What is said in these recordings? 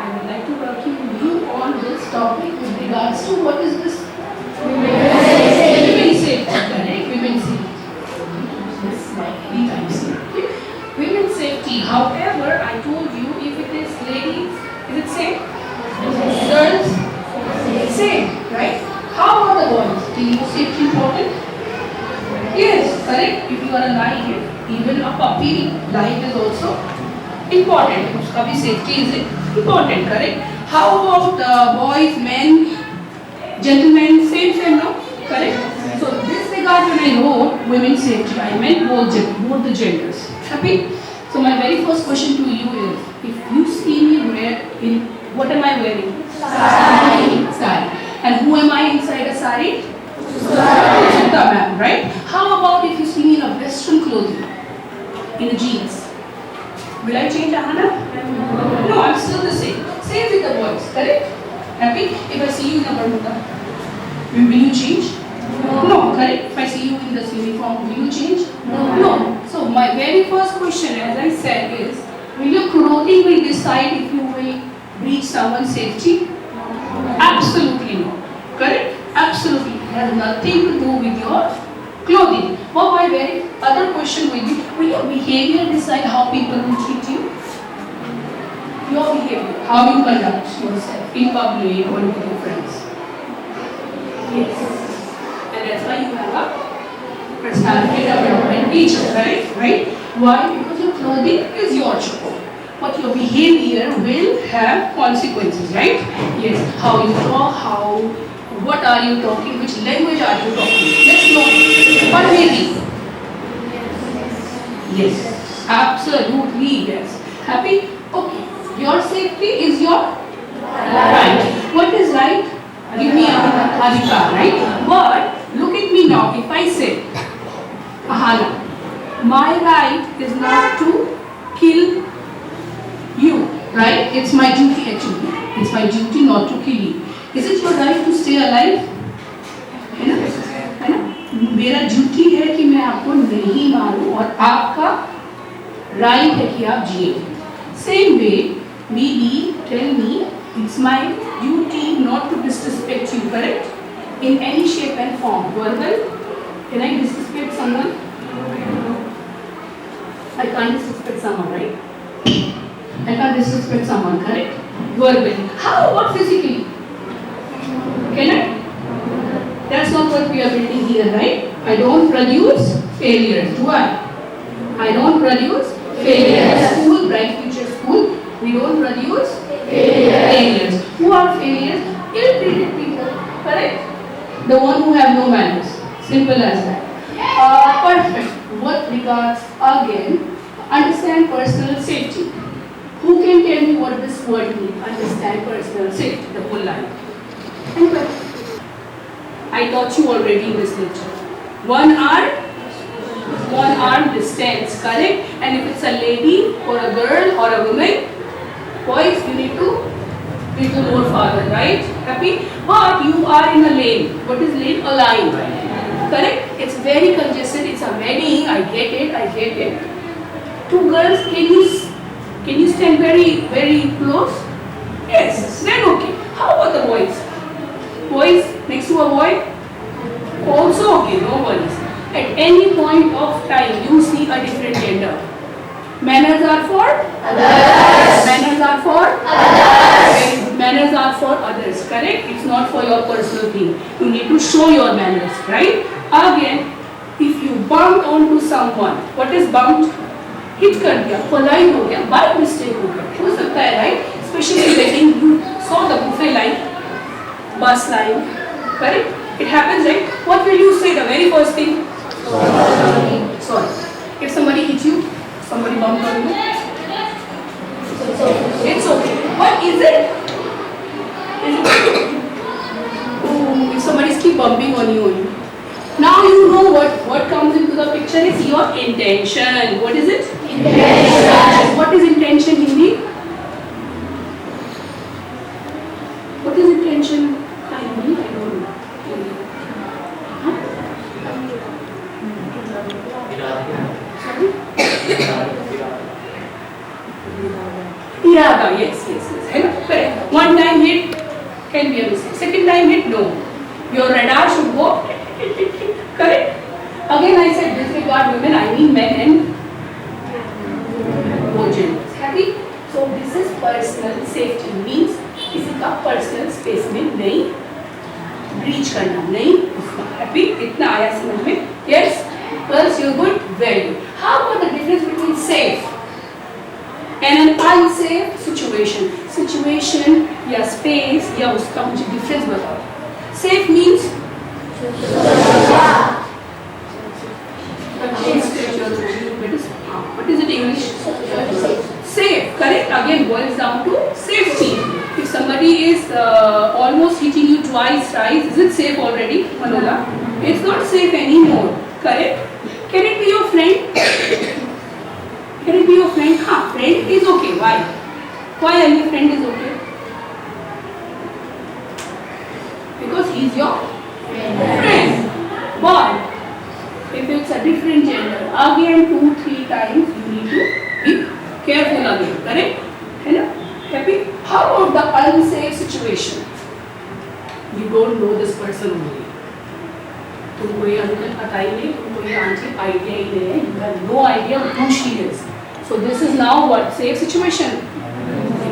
I would like to welcome you on this topic with regards to what is this? Women's safety, correct? Women's safety. This is my three times. Okay. Women's safety. However, I told you if it is ladies, is it same? Girls, same, right? How about the boys? Do you safety important? Yes, correct. If you are alive, even a puppy life is also important. उसका भी safety is important, correct? How about boys, men, gentlemen? Same, no? Correct. So this regard when I wrote women's safety, I meant both the genders. Happy? So my very first question to you is, if you see me what am I wearing? Sari. And who am I inside a sari? Sutta ma'am, right? How about if you see me in a western clothing, in a jeans? Will I change Ahana? No, I'm still the same. Same with the boys, correct? Happy? If I see you in a Bermuda, will you change? No, correct? If I see you in this uniform, will you change? No. So my very first question, as I said, is, will your clothing will decide if you will breach someone's safety? Absolutely no. Correct? Absolutely. It has nothing to do with your clothing. But my very other question will your behavior decide how people will treat you? Your behavior, how you conduct yourself in public or with your friends. Yes. And that's why you have a personality development teacher, right? Why? Because your clothing is your choice. But your behavior will have consequences, right? Yes. How you talk, what are you talking, which language are you talking? Let's know. Or maybe. Yes. Absolutely, yes. Happy? Okay. Your safety is your right. What is right? Give me a adhikar, right? But look at me now. If I say, Ahana, my right is not to kill you, right? It's my duty actually. It's my duty not to kill you. Is it your right to stay alive? है ना? मेरा duty है कि मैं आपको नहीं मारूं और आपका राइट है कि आप जिए. Same way, maybe tell me, it's my duty not to disrespect you, correct? In any shape and form. Verbal? Can I disrespect someone? I can't disrespect someone, right? I can't disrespect someone, correct? Verbally. How about physically? Can I? That's not what we are building here, right? I don't produce failures, do I? I don't produce failures. School, bright future school, we don't produce failures. Who are failures? Ill-treated people, correct? The one who have no manners. Simple as that. Perfect. What regards again, understand personal safety. Who can tell me what this word means? Understand personal safety, the whole line. Anyway, I taught you already in this lecture. 1 arm distance, correct? And if it's a lady or a girl or a woman, boys, you need to little more farther, right? Happy? But you are in a lane. What is lane? A line. Correct? It's very congested. It's a wedding. I get it. Two girls, can you stand very, very close? Yes. Then okay. How about the boys? Boys next to a boy? Also okay. No worries. At any point of time, you see a different gender. Manners are for others. Manners are for others. Manners are for others, correct? It's not for your personal thing. You need to show your manners, right? Again, if you bumped onto someone, what is bumped? Hit कर दिया, collide हो गया, by mistake हो गया. हो सकता है, right? Especially when you saw the buffet line, bus line, correct? It happens, right? What will you say the very first thing? Sorry. If somebody hit you, somebody bumped on you, it's okay. What is it? Oh, if somebody's keep bumping on you. Now you know what comes into the picture is your intention. What is it? Intention. What is intention in Hindi? What is intention? I don't know. Sorry? इरादा, yes, है ना, correct. One time hit can be a mistake. Second time hit, no. Your radar should go, correct. Again I said disregard women, I mean men and both genders. Happy? So this is personal safety, means किसी का personal space में नहीं breach करना, नहीं घुसना. Happy? इतना आया समझ में? Yes? Girls you good? Very good. How about the difference between safe and an unsafe situation? Situation या स्पेस या उसका मुझे डिफरेंस बताओ. Safe means what is it English? Safe, correct. Again boils down to safety. If somebody is almost hitting you twice, thrice, is it safe already, Manola? It's not safe anymore, correct? Can it be your friend? Can it be your friend? हाँ, friend is okay. Why? Why any friend is okay? Because he is your friend. But if it's a different gender, again 2-3 times you need to be careful again, correct? है ना? Happy? How about the unsafe situation? You don't know this person only. तुमको ये uncle पता ही नहीं, तुमको ये aunty idea ही नहीं है. You have no idea who she is. So this is now what? Safe situation.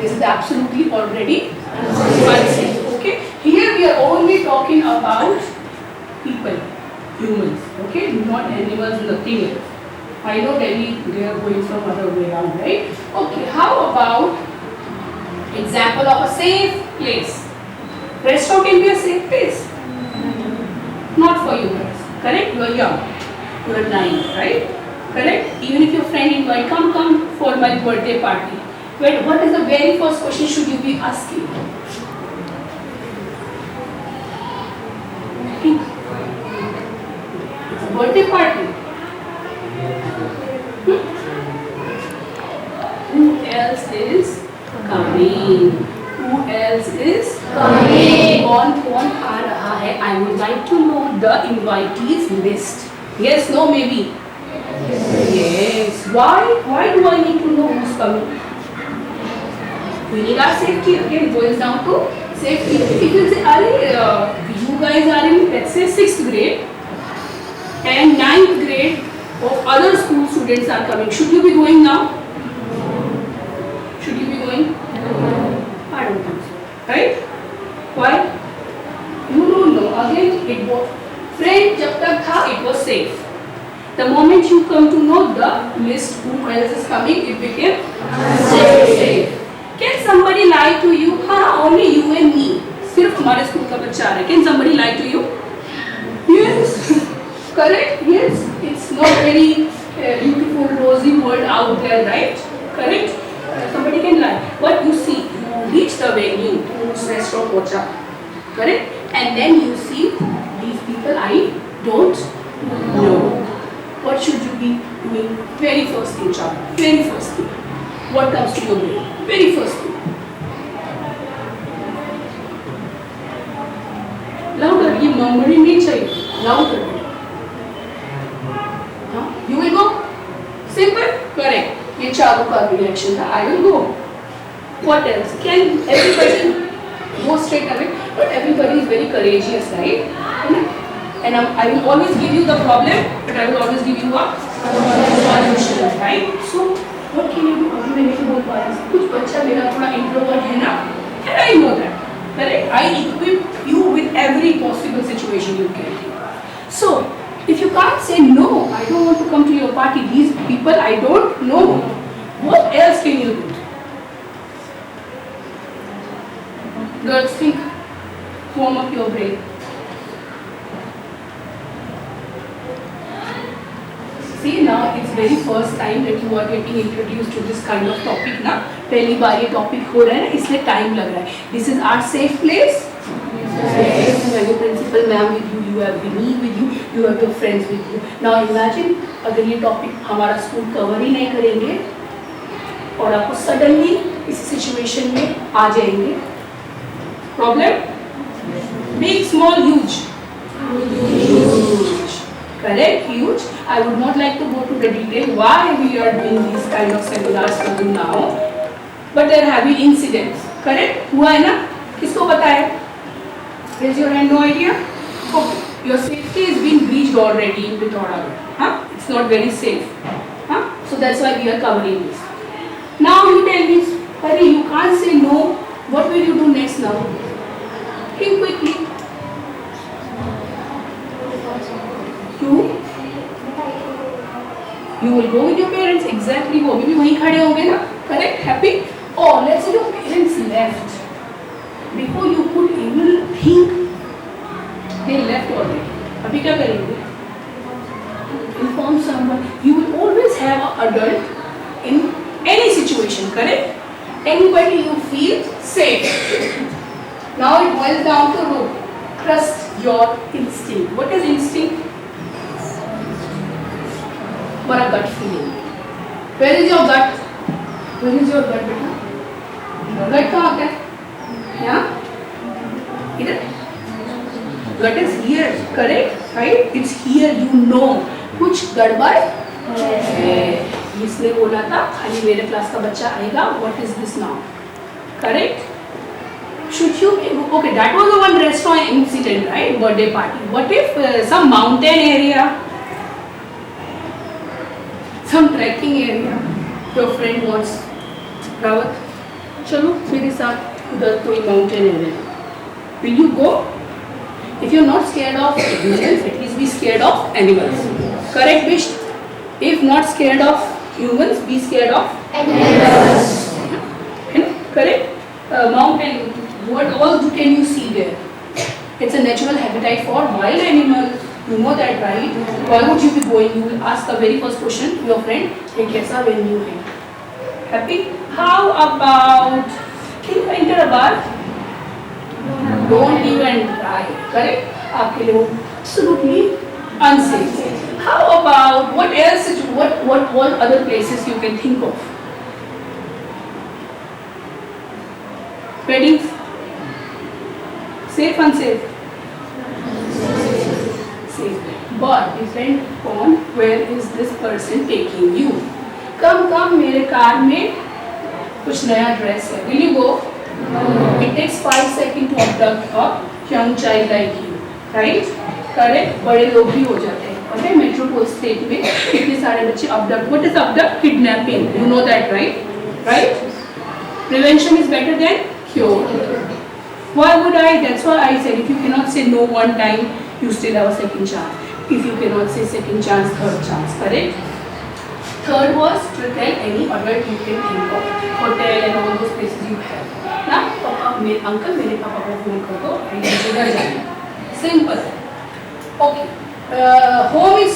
This is absolutely already unsafe. Okay? Here we are only talking about people. Humans, okay, not animals, nothing else. I know Delhi, they are going some other way around, right? Okay, how about example of a safe place? Restaurant can be a safe place. Not for you guys, correct? You are young, you are 9, right? Correct? Even if your friend invite, come for my birthday party. But what is the very first question should you be asking? Birthday party. Who else is coming? Who else is coming? कौन आ रहा है? I would like to know the invitees list. Yes, no, maybe. Yes. Why? Why do I need to know who's coming? We need our safety. Again, it boils down to safety. If you say, you guys are in, let's say, 6th grade. And 9th grade of other school students are coming. Should you be going now? Should you be going? I don't think so. Right? Why? You don't know. Again, it was friend जब तक था, it was safe. The moment you come to know the list who else is coming, it became unsafe. Can somebody lie to you? हाँ, only you and me. सिर्फ हमारे school का बच्चा आ रहा है. Can somebody lie to you? Yes. Correct? Yes. It's not very beautiful, rosy world out there, right? Correct? Somebody can lie. But you see, you reach the venue, to restaurant पहुंचा, correct? And then you see these people I don't know. What should you be doing? Very first thing, child. Very first thing. What comes to your brain? Very first thing. Louder. ये murmuring नहीं चाहिए. Louder. You will go? Simple? Correct. ये चारों का reaction था. I will go. What else? Can everybody go straight away? But everybody is very courageous, right? And I will always give you the problem, but I will always give you a solution, right? So what can you do? अभी मैं नहीं बोल पा रही. कुछ बच्चा मेरा थोड़ा introvert है ना, and I know that. Correct? I equip you with every possible situation you can. So if you can't say no, I don't want to come to your party, these people I don't know, what else can you do? Girls, think, warm up your brain. See, now it's very first time that you are getting introduced to this kind of topic ना. पहली बार ये topic हो रहा है ना, इसलिए time लग रहा है. This is our safe place. Yes. You have your principal ma'am with you, you have me with you, you have your friends with you. Now imagine अगर ये topic हमारा school cover ही नहीं करेंगे और आपको suddenly इस situation में आ जाएंगे. Problem? Big, small, huge. Huge. Correct? Huge. I would not like to go to the detail why we are doing these kind of seminars for you now. but there have been incidents. Correct? हुआ है ना? किसको पता है? Raise your hand. No idea? Okay. Your safety is being breached already in Pithoragarh. Huh? It's not very safe. Huh? So that's why we are covering this. Now you tell me, Hari, you can't say no. What will you do next now? Think quickly. You will go with your parents. Exactly. वो भी वहीं खड़े होंगे ना? Correct? Happy? Or let's say your parents left. Before you could even think, they left already. अभी क्या करेंगे? Inform someone. You will always have an adult in any situation. Correct? Anybody you feel safe. Now it boils down to trust your instinct. What is instinct? Or a gut feeling. Where is your gut? Where is your gut, beta? Gut कहाँ होता है? यहाँ? इधर? Gut is here, correct? Right? It's here. You know. कुछ गड़बड़ है. इसने बोला था खाली मेरे क्लास का बच्चा आएगा. What is this now? Correct? Should you? Okay, that was the one restaurant incident, right? Birthday party. What if some mountain area? Some trekking area, your friend wants, Rawat, चलो मेरे साथ उधर कोई mountain area. Will you go? If you're not scared of humans, at least be scared of animals. Correct, Bish? If not scared of humans, be scared of animals. Correct? Mountain. What all can you see there? It's a natural habitat for wild animals. You know that, right? Why would you be going? You will ask the very first question to your friend, "Hey, kaisa when you है?" Happy? How about think enter a bar? Don't even try. Correct? आपके लिए वो absolutely unsafe. How about what else? What other places you can think of? Weddings? Safe, unsafe? Safe. But depend upon where is this person taking you. Come मेरे car में कुछ नया dress है. Will you go? It takes 5 seconds to abduct a young child like you, right? Correct? बड़े लोग भी हो जाते हैं. Okay, मेट्रोपोल स्टेट में कितने सारे बच्चे abduct. What is abduct? Kidnapping. You know that, right? Right? Prevention is better than cure. Why would I? That's why I said if you cannot say no one time, you still have a second chance. If you cannot say second chance, third chance. Correct? Third was to tell any adult you can think of. Hotel and all those places you have. ना पापा मेरे uncle मेरे पापा को phone कर दो घर जाना. Simple. Okay. Home is